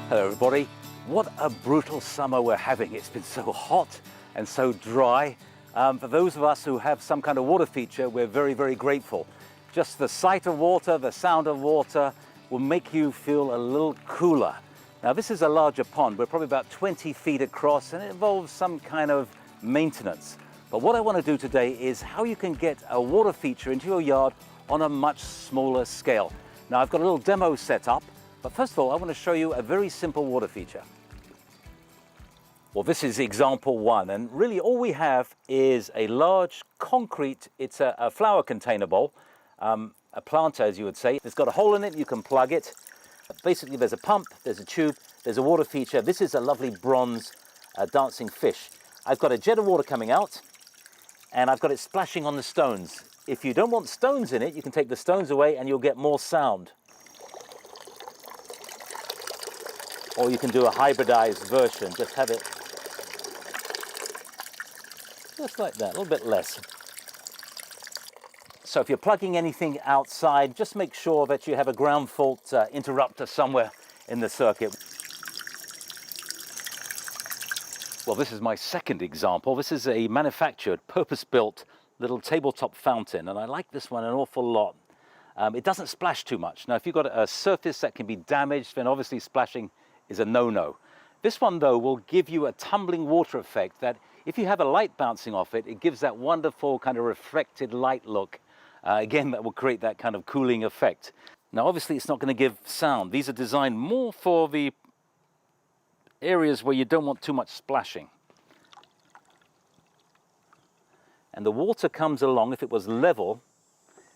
Hello everybody. What a brutal summer we're having. It's been so hot and so dry. For those of us who have some kind of water feature, we're very, very grateful. Just the sight of water, the sound of water will make you feel a little cooler. Now this is a larger pond. We're probably about 20 feet across and it involves some kind of maintenance. But what I want to do today is how you can get a water feature into your yard on a much smaller scale. Now I've got a little demo set up. But first of all, I want to show you a very simple water feature. Well, this is example one, and really all we have is a large concrete, it's a flower container bowl, a planter as you would say. It's got a hole in it, you can plug it. Basically there's a pump, there's a tube, there's a water feature. This is a lovely bronze dancing fish. I've got a jet of water coming out, and I've got it splashing on the stones. If you don't want stones in it, you can take the stones away and you'll get more sound. Or you can do a hybridized version, just have it just like that, a little bit less. So if you're plugging anything outside, just make sure that you have a ground fault interrupter somewhere in the circuit. Well, this is my second example. This is a manufactured, purpose-built little tabletop fountain, and I like this one an awful lot. It doesn't splash too much. Now, if you've got a surface that can be damaged, then obviously splashing is a no-no. This one though will give you a tumbling water effect that if you have a light bouncing off it, it gives that wonderful kind of reflected light look. Again, that will create that kind of cooling effect. Now obviously it's not going to give sound. These are designed more for the areas where you don't want too much splashing. And the water comes along, if it was level,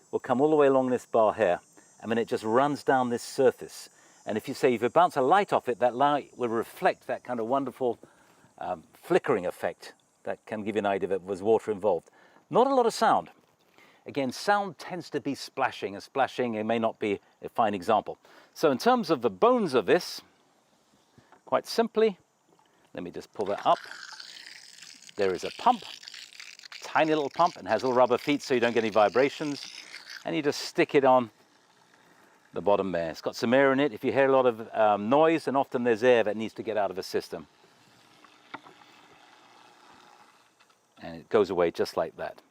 will come all the way along this bar here, and then it just runs down this surface. And if you bounce a light off it, that light will reflect that kind of wonderful flickering effect that can give you an idea that there's water involved. Not a lot of sound. Again, sound tends to be splashing, and splashing it may not be a fine example. So in terms of the bones of this, quite simply, let me just pull that up. There is a pump, tiny little pump, and has little rubber feet so you don't get any vibrations. And you just stick it on the bottom there. It's got some air in it. If you hear a lot of noise, and often there's air that needs to get out of a system. And it goes away just like that.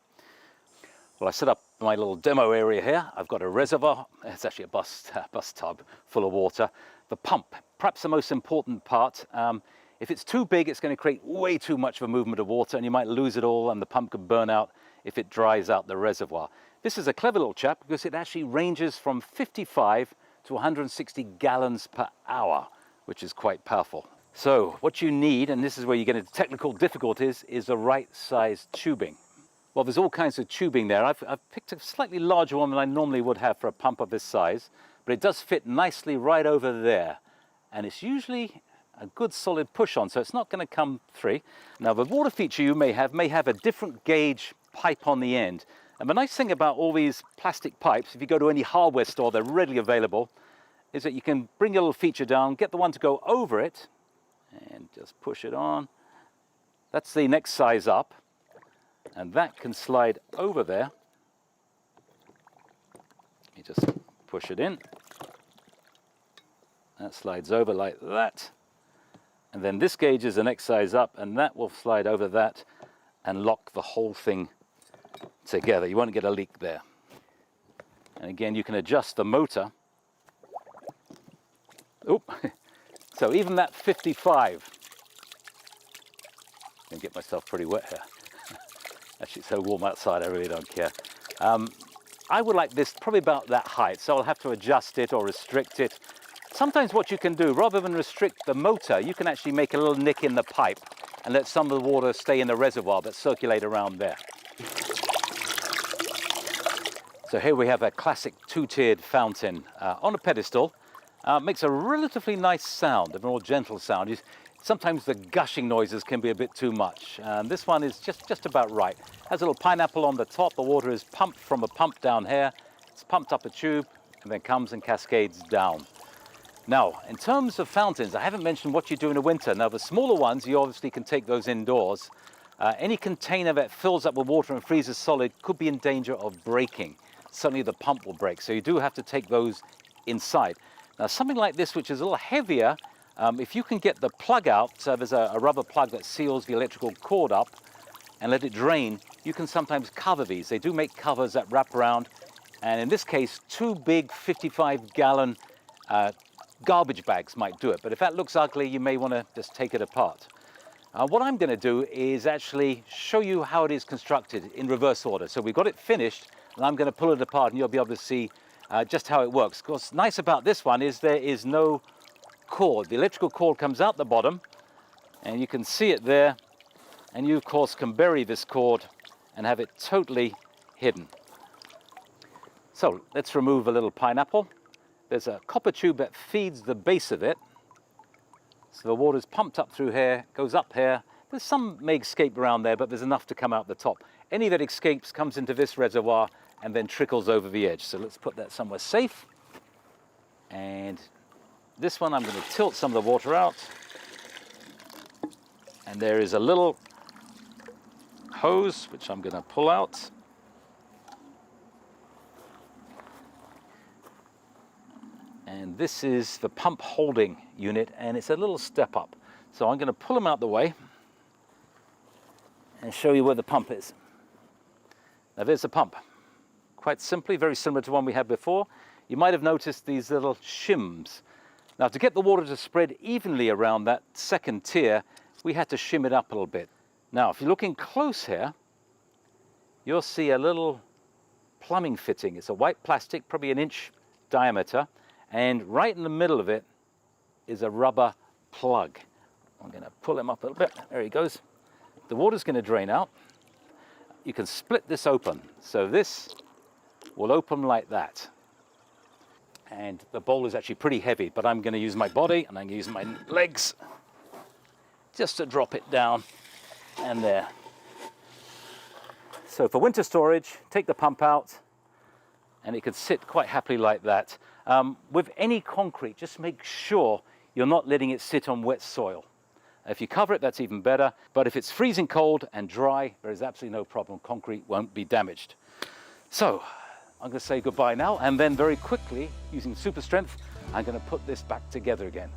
Well, I set up my little demo area here. I've got a reservoir. It's actually a bus tub full of water. The pump, perhaps the most important part. If it's too big, it's going to create way too much of a movement of water, and you might lose it all, and the pump could burn out if it dries out the reservoir. This is a clever little chap because it actually ranges from 55 to 160 gallons per hour, which is quite powerful. So what you need, and this is where you get into technical difficulties, is the right size tubing. Well, there's all kinds of tubing there. I've picked a slightly larger one than I normally would have for a pump of this size, but it does fit nicely right over there. And it's usually a good solid push on, so it's not going to come free. Now the water feature you may have a different gauge pipe on the end. And the nice thing about all these plastic pipes, if you go to any hardware store, they're readily available, is that you can bring your little feature down, get the one to go over it, and just push it on. That's the next size up, and that can slide over there. You just push it in. That slides over like that. And then this gauge is the next size up, and that will slide over that and lock the whole thing together. You won't get a leak there. And again, you can adjust the motor. Oop. So even that 55, I'm gonna get myself pretty wet here. Actually, it's so warm outside, I really don't care. I would like this probably about that height, so I'll have to adjust it or restrict it. Sometimes what you can do, rather than restrict the motor, you can actually make a little nick in the pipe and let some of the water stay in the reservoir but circulate around there. So here we have a classic two-tiered fountain on a pedestal. Makes a relatively nice sound, a more gentle sound. Sometimes the gushing noises can be a bit too much. This one is just about right. Has a little pineapple on the top. The water is pumped from a pump down here. It's pumped up a tube and then comes and cascades down. Now, in terms of fountains, I haven't mentioned what you do in the winter. Now, the smaller ones, you obviously can take those indoors. Any container that fills up with water and freezes solid could be in danger of breaking. Suddenly the pump will break, so you do have to take those inside. Now, something like this, which is a little heavier, If you can get the plug out, so there's a rubber plug that seals the electrical cord up, and let it drain, you can sometimes cover these. They do make covers that wrap around, and in this case, 2 big 55-gallon garbage bags might do it. But if that looks ugly, you may want to just take it apart. What I'm going to do is actually show you how it is constructed in reverse order. So we've got it finished, and I'm going to pull it apart, and you'll be able to see just how it works. What's nice about this one is there is no cord. The electrical cord comes out the bottom, and you can see it there. And you, of course, can bury this cord and have it totally hidden. So let's remove a little pineapple. There's a copper tube that feeds the base of it. So the water's pumped up through here, goes up here. There's some may escape around there, but there's enough to come out the top. Any that escapes comes into this reservoir and then trickles over the edge. So let's put that somewhere safe. And this one, I'm going to tilt some of the water out. And there is a little hose, which I'm going to pull out. And this is the pump holding unit, and it's a little step up. So I'm going to pull them out the way and show you where the pump is. Now there's the pump. Quite simply, very similar to one we had before. You might have noticed these little shims. Now to get the water to spread evenly around that second tier, we had to shim it up a little bit. Now, if you're looking close here, you'll see a little plumbing fitting. It's a white plastic, probably 1 inch diameter, and right in the middle of it is a rubber plug. I'm going to pull him up a little bit. There he goes. The water's going to drain out. You can split this open. So this will open like that. And the bowl is actually pretty heavy, but I'm going to use my body and I'm going to use my legs just to drop it down. And there. So for winter storage, take the pump out and it could sit quite happily like that. With any concrete, just make sure you're not letting it sit on wet soil. If you cover it, that's even better. But if it's freezing cold and dry, there is absolutely no problem. Concrete won't be damaged. So I'm going to say goodbye now, and then very quickly, using super strength, I'm going to put this back together again.